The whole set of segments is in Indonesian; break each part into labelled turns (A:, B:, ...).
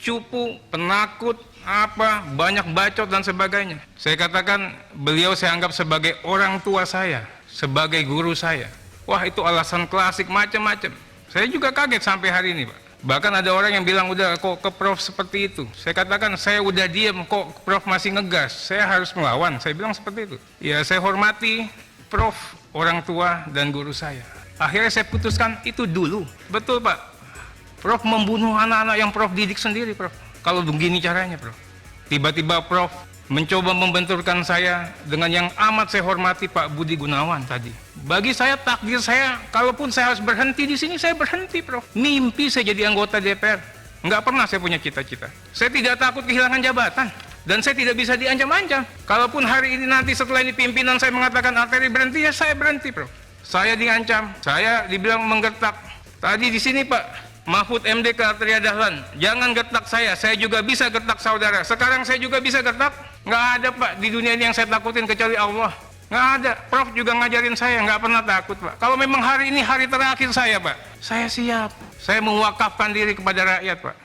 A: cupu, penakut, banyak bacot dan sebagainya. Saya katakan beliau saya anggap sebagai orang tua saya, sebagai guru saya. Wah, itu alasan klasik macam-macam. Saya juga kaget sampai hari ini, Pak. Bahkan ada orang yang bilang, udah kok ke Prof seperti itu. Saya katakan, saya udah diam, kok Prof masih ngegas. Saya harus melawan. Saya bilang seperti itu. Ya, saya hormati Prof, orang tua dan guru saya. Akhirnya saya putuskan itu dulu. Betul, Pak. Prof membunuh anak-anak yang Prof didik sendiri, Prof. Kalau begini caranya, Prof. Tiba-tiba Prof mencoba membenturkan saya dengan yang amat saya hormati, Pak Budi Gunawan tadi. Bagi saya, takdir saya, kalaupun saya harus berhenti di sini, saya berhenti, Prof. Mimpi saya jadi anggota DPR. Nggak pernah saya punya cita-cita. Saya tidak takut kehilangan jabatan. Dan saya tidak bisa diancam-ancam. Kalaupun hari ini nanti setelah ini pimpinan saya mengatakan Arteri berhenti, ya saya berhenti, Prof. Saya diancam, saya dibilang menggertak. Tadi di sini, Pak Mahfud MD ke Arteria Dahlan, jangan gertak saya juga bisa gertak saudara. Sekarang saya juga bisa gertak. Nggak ada, Pak, di dunia ini yang saya takutin kecuali Allah. Nggak ada. Prof juga ngajarin saya, nggak pernah takut, Pak. Kalau memang hari ini hari terakhir saya, Pak, saya siap. Saya mewakafkan diri kepada rakyat, Pak.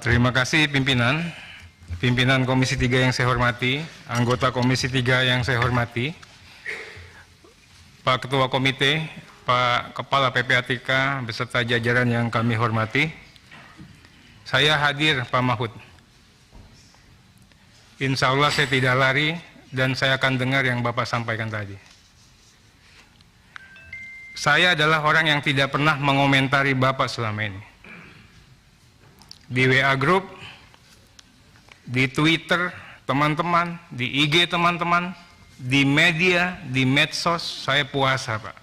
A: Terima kasih pimpinan Komisi 3 yang saya hormati, anggota Komisi 3 yang saya hormati, Pak Ketua Komite, Pak Kepala PPATK beserta jajaran yang kami hormati. Saya hadir, Pak Mahfud. Insya Allah saya tidak lari dan saya akan dengar yang Bapak sampaikan tadi. Saya adalah orang yang tidak pernah mengomentari Bapak selama ini. Di WA Group, di Twitter teman-teman, di IG teman-teman, di media, di medsos, saya puasa, Pak.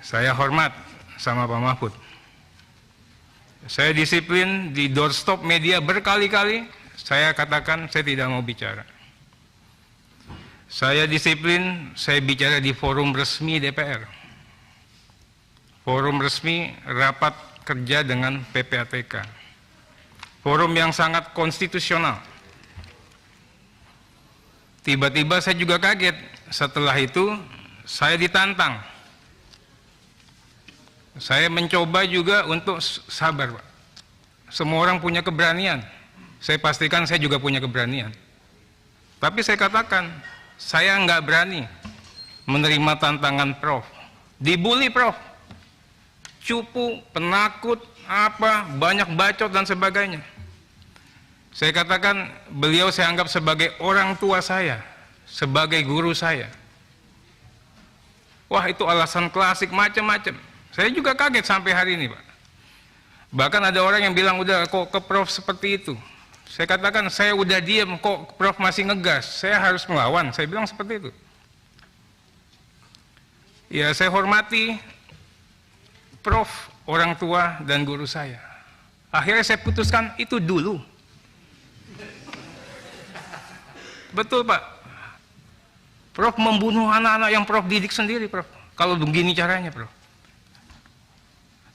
A: Saya hormat sama Pak Mahfud. Saya disiplin di doorstop media berkali-kali, saya katakan saya tidak mau bicara. Saya disiplin, saya bicara di forum resmi DPR. Forum resmi rapat kerja dengan PPATK. Forum yang sangat konstitusional. Tiba-tiba saya juga kaget. Setelah itu saya ditantang. Saya mencoba juga untuk sabar, Pak. Semua orang punya keberanian. Saya pastikan saya juga punya keberanian. Tapi saya katakan, saya nggak berani menerima tantangan Prof. Dibully, Prof. Cupu, penakut, banyak bacot dan sebagainya. Saya katakan beliau saya anggap sebagai orang tua saya, sebagai guru saya. Wah, itu alasan klasik macam-macam. Saya juga kaget sampai hari ini, Pak. Bahkan ada orang yang bilang, udah kok ke Prof seperti itu. Saya katakan, saya udah diam, kok Prof masih ngegas. Saya harus melawan. Saya bilang seperti itu. Ya, saya hormati Prof, orang tua dan guru saya. Akhirnya saya putuskan itu dulu. Betul Pak. Prof membunuh anak-anak yang Prof didik sendiri Prof. Kalau begini caranya Prof.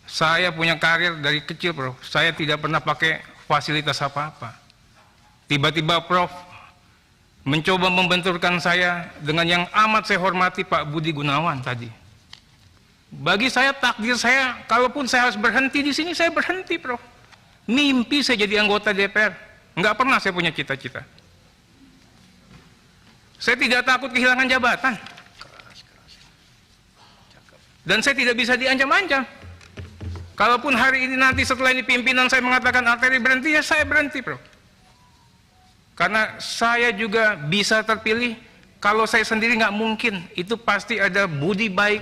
A: Saya punya karir dari kecil Prof. Saya tidak pernah pakai fasilitas apa-apa. Tiba-tiba Prof mencoba membenturkan saya dengan yang amat saya hormati Pak Budi Gunawan tadi. Bagi saya takdir saya, kalaupun saya harus berhenti di sini, saya berhenti Prof. Mimpi saya jadi anggota DPR. Nggak pernah saya punya cita-cita. Saya tidak takut kehilangan jabatan. Dan saya tidak bisa diancam-ancam. Kalaupun hari ini nanti setelah ini pimpinan saya mengatakan Alteri berhenti, ya saya berhenti Prof. Karena saya juga bisa terpilih. Kalau saya sendiri nggak mungkin. Itu pasti ada budi baik,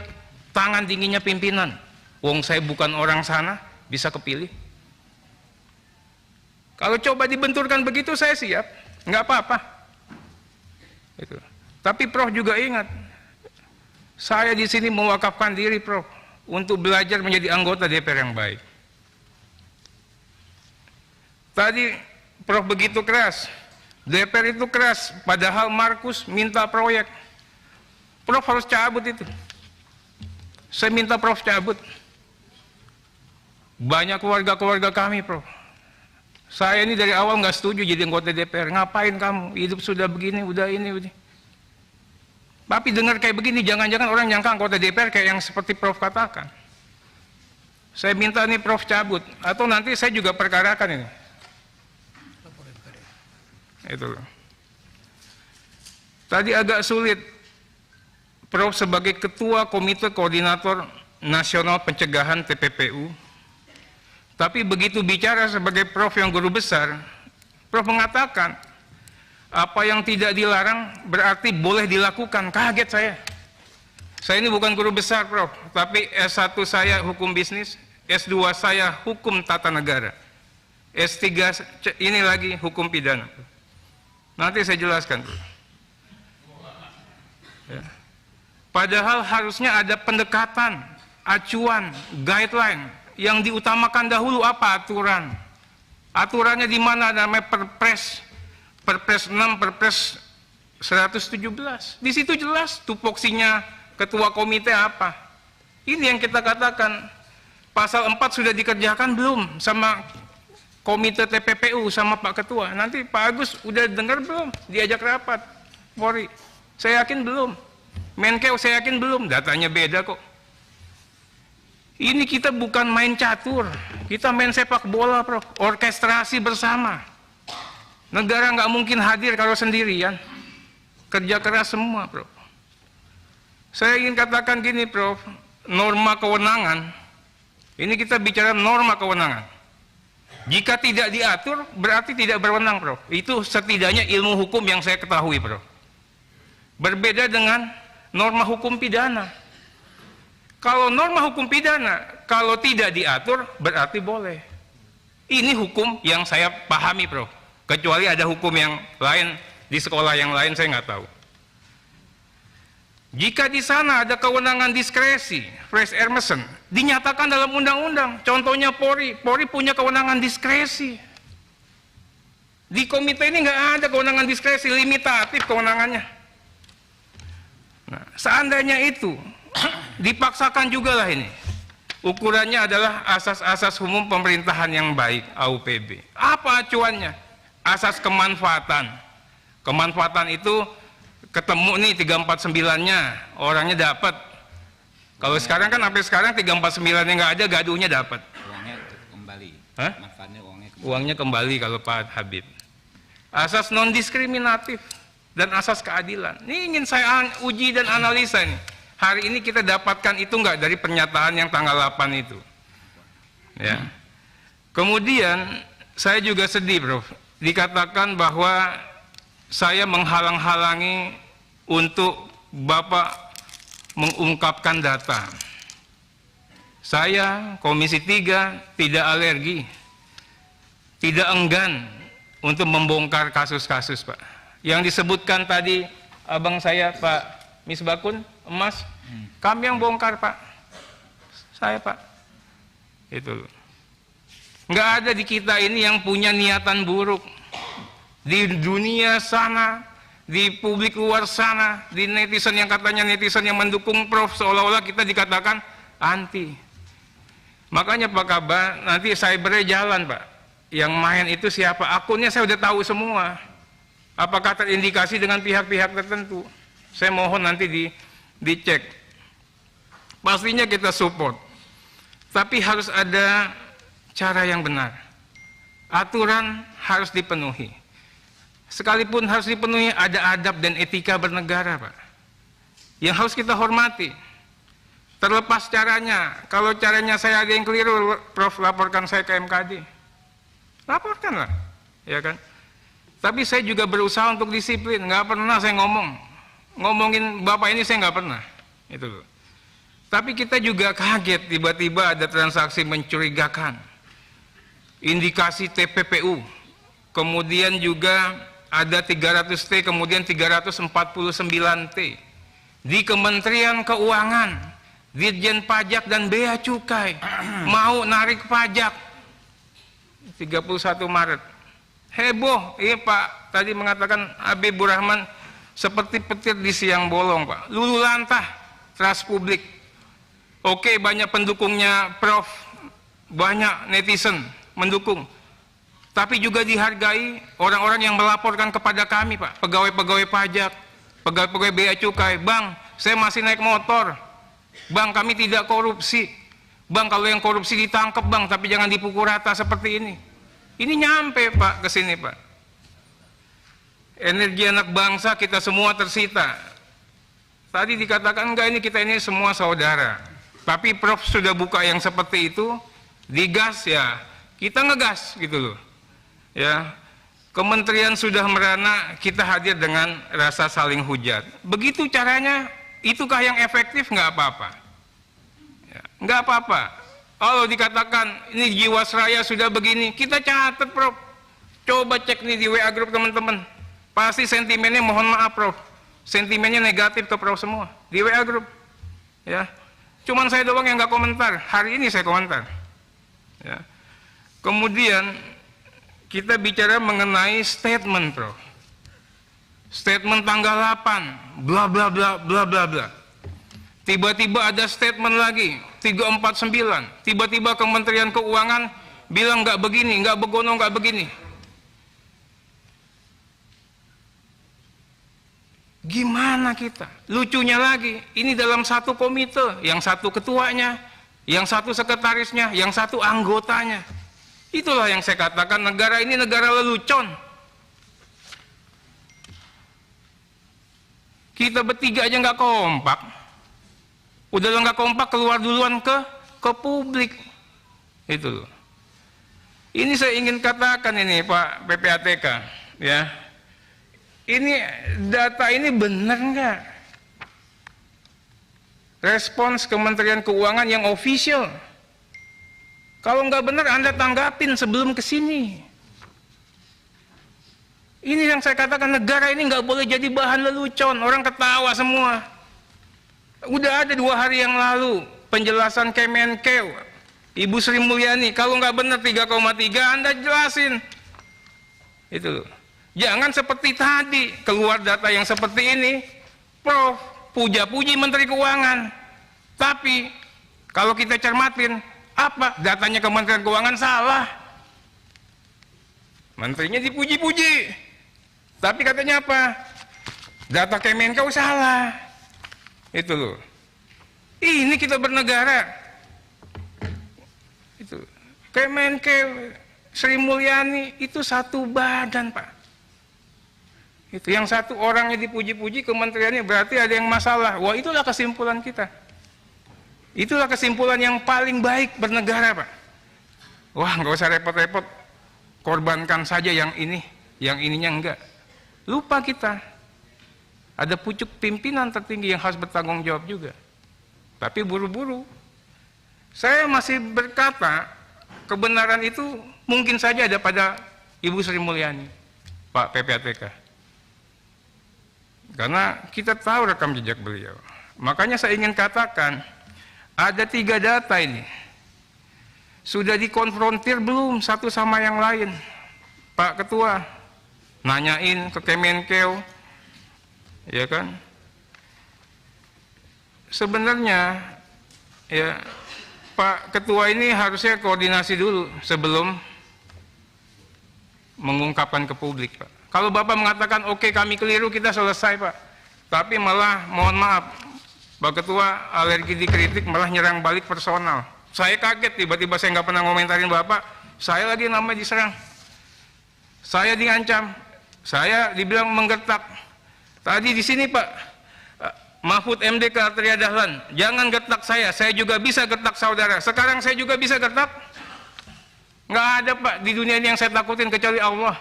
A: tangan dinginnya pimpinan. Wong saya bukan orang sana, bisa kepilih. Kalau coba dibenturkan begitu saya siap, nggak apa-apa. Itu. Tapi Prof juga ingat, saya di sini mewakafkan diri Prof untuk belajar menjadi anggota DPR yang baik. Tadi Prof begitu keras, DPR itu keras, padahal Markus minta proyek. Prof harus cabut itu. Saya minta Prof cabut. Banyak keluarga-keluarga kami Prof. Saya ini dari awal nggak setuju jadi anggota DPR. Ngapain kamu? Hidup sudah begini, udah ini, udah. Tapi dengar kayak begini, jangan-jangan orang nyangka anggota DPR kayak yang seperti Prof katakan. Saya minta nih Prof cabut, atau nanti saya juga perkarakan ini. Itu loh. Tadi agak sulit, Prof sebagai Ketua Komite Koordinator Nasional Pencegahan TPPU, tapi begitu bicara sebagai Prof yang guru besar, Prof mengatakan, apa yang tidak dilarang berarti boleh dilakukan. Kaget saya. Saya ini bukan guru besar Prof, tapi S1 saya hukum bisnis, S2 saya hukum tata negara, S3 ini lagi hukum pidana. Nanti saya jelaskan. Ya. Padahal harusnya ada pendekatan, acuan, guideline. Yang diutamakan dahulu apa? Aturan. Aturannya di mana? Namanya Perpres 6, Perpres 117. Di situ jelas tupoksinya ketua komite apa. Ini yang kita katakan. Pasal 4 sudah dikerjakan belum sama komite TPPU sama Pak Ketua? Nanti Pak Agus udah dengar belum? Diajak rapat Polri? Saya yakin belum. Menkeu saya yakin belum. Datanya beda kok. Ini kita bukan main catur, kita main sepak bola Prof. Orkestrasi bersama. Negara nggak mungkin hadir kalau sendirian. Kerja keras semua Prof. Saya ingin katakan gini Prof, norma kewenangan, ini kita bicara norma kewenangan. Jika tidak diatur berarti tidak berwenang Prof. Itu setidaknya ilmu hukum yang saya ketahui Prof. Berbeda dengan norma hukum pidana. Kalau norma hukum pidana, kalau tidak diatur, berarti boleh. Ini hukum yang saya pahami, Prof. Kecuali ada hukum yang lain, di sekolah yang lain saya nggak tahu. Jika di sana ada kewenangan diskresi, fresh Emerson, dinyatakan dalam undang-undang. Contohnya Polri punya kewenangan diskresi. Di komite ini nggak ada kewenangan diskresi, limitatif kewenangannya. Nah, seandainya itu, dipaksakan juga lah ini. Ukurannya adalah asas-asas umum pemerintahan yang baik, AUPB. Apa acuannya? Asas kemanfaatan. Kemanfaatan itu ketemu nih 349-nya, orangnya dapat. Kalau sekarang kan sampai sekarang 349-nya nggak ada, gaduhnya dapat.
B: Uangnya kembali.
A: Hah?
B: Manfaatnya uangnya kembali.
A: Uangnya kembali kalau Pak Habib. Asas non diskriminatif dan asas keadilan. Ini ingin saya uji dan analisa nih. Hari ini kita dapatkan itu enggak dari pernyataan yang tanggal 8 itu. Ya. Kemudian saya juga sedih, Prof. Dikatakan bahwa saya menghalang-halangi untuk Bapak mengungkapkan data. Saya Komisi 3 tidak alergi, tidak enggan untuk membongkar kasus-kasus, Pak. Yang disebutkan tadi abang saya Pak Misbakun Emas, kami yang bongkar Pak, saya Pak, itu nggak ada di kita ini yang punya niatan buruk. Di dunia sana, di publik luar sana, di netizen yang katanya netizen yang mendukung Prof, seolah-olah kita dikatakan anti. Makanya Pak Kaba, nanti cybernya jalan Pak. Yang main itu siapa? Akunnya saya udah tahu semua. Apakah terindikasi dengan pihak-pihak tertentu? Saya mohon nanti dicek. Pastinya kita support. Tapi harus ada cara yang benar. Aturan harus dipenuhi. Sekalipun harus dipenuhi, ada adab dan etika bernegara, Pak. Yang harus kita hormati. Terlepas caranya, kalau caranya saya ada yang keliru, Prof, laporkan saya ke MKD. Laporkanlah, ya kan? Tapi saya juga berusaha untuk disiplin. Nggak pernah saya ngomongin Bapak ini saya nggak pernah. Itu loh. Tapi kita juga kaget tiba-tiba ada transaksi mencurigakan. Indikasi TPPU. Kemudian juga ada 300T, kemudian 349T. Di Kementerian Keuangan, Ditjen Pajak dan Bea Cukai mau narik pajak 31 Maret. Heboh, iya Pak, tadi mengatakan Habibur Rahman seperti petir di siang bolong Pak. Lulu lantah, trust publik. Oke, banyak pendukungnya Prof, banyak netizen mendukung. Tapi juga dihargai orang-orang yang melaporkan kepada kami Pak, pegawai-pegawai pajak, pegawai-pegawai Bea Cukai. Bang, saya masih naik motor. Bang, kami tidak korupsi. Bang, kalau yang korupsi ditangkap Bang, tapi jangan dipukul rata seperti ini. Ini nyampe Pak ke sini Pak. Energi anak bangsa kita semua tersita. Tadi dikatakan enggak, ini kita ini semua saudara. Tapi Prof sudah buka yang seperti itu, digas ya, kita ngegas gitu loh. Ya, kementerian sudah merana, kita hadir dengan rasa saling hujat. Begitu caranya, itukah yang efektif? Nggak apa-apa. Ya, nggak apa-apa. Kalau dikatakan ini Jiwasraya sudah begini, kita catat Prof. Coba cek nih di WA Group teman-teman. Pasti sentimennya, mohon maaf Prof, sentimennya negatif ke Prof semua di WA Group. Ya, cuman saya doang yang nggak komentar. Hari ini saya komentar. Ya. Kemudian kita bicara mengenai statement Prof. Statement tanggal 8, bla bla bla bla bla bla. Tiba-tiba ada statement lagi 349. Tiba-tiba Kementerian Keuangan bilang nggak begini, nggak begono, nggak begini. Gimana kita? Lucunya lagi, ini dalam satu komite, yang satu ketuanya, yang satu sekretarisnya, yang satu anggotanya. Itulah yang saya katakan, negara ini negara lelucon. Kita bertiga aja nggak kompak. Udah nggak kompak, keluar duluan ke publik. Itu loh. Ini saya ingin katakan ini Pak PPATK, ya. Ini data ini benar nggak? Respons Kementerian Keuangan yang official. Kalau nggak benar Anda tanggapin sebelum ke sini. Ini yang saya katakan, negara ini nggak boleh jadi bahan lelucon, orang ketawa semua. Udah ada 2 hari yang lalu penjelasan Kemenkeu, Ibu Sri Mulyani, kalau nggak benar 3,3 Anda jelasin. Itu loh. Jangan seperti tadi keluar data yang seperti ini, Prof puja-puji Menteri Keuangan. Tapi kalau kita cermatin, apa datanya Kementerian Keuangan salah? Menterinya dipuji-puji. Tapi katanya apa? Data Kemenkeu salah. Itu loh. Ini kita bernegara. Itu. Kemenkeu, Sri Mulyani itu satu badan, Pak. Itu yang satu orangnya dipuji-puji, kementeriannya berarti ada yang masalah. Wah, itulah kesimpulan kita. Itulah kesimpulan yang paling baik bernegara, Pak. Wah, nggak usah repot-repot. Korbankan saja yang ini, yang ininya enggak. Lupa kita. Ada pucuk pimpinan tertinggi yang harus bertanggung jawab juga. Tapi buru-buru. Saya masih berkata, kebenaran itu mungkin saja ada pada Ibu Sri Mulyani, Pak PPATK. Karena kita tahu rekam jejak beliau. Makanya saya ingin katakan, ada 3 data ini. Sudah dikonfrontir belum satu sama yang lain? Pak Ketua, nanyain ke Kemenkeu, Ya kan? Sebenarnya ya Pak Ketua ini harusnya koordinasi dulu sebelum mengungkapkan ke publik, Pak. Kalau Bapak mengatakan oke kami keliru, kita selesai, Pak. Tapi malah mohon maaf, Pak Ketua alergi dikritik malah nyerang balik personal. Saya kaget tiba-tiba, saya nggak pernah ngomentarin Bapak, saya lagi namanya diserang. Saya diancam, saya dibilang menggertak. Tadi di sini Pak Mahfud MD ke Atria Dahlan, jangan gertak saya juga bisa gertak saudara. Sekarang saya juga bisa gertak. Nggak ada Pak di dunia ini yang saya takutin kecuali Allah.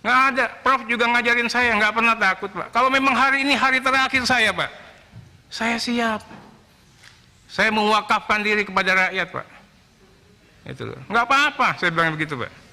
A: Nggak ada. Prof juga ngajarin saya, nggak pernah takut Pak. Kalau memang hari ini hari terakhir saya Pak, saya siap. Saya mewakafkan diri kepada rakyat Pak. Itu loh. Nggak apa-apa, saya bilang begitu Pak.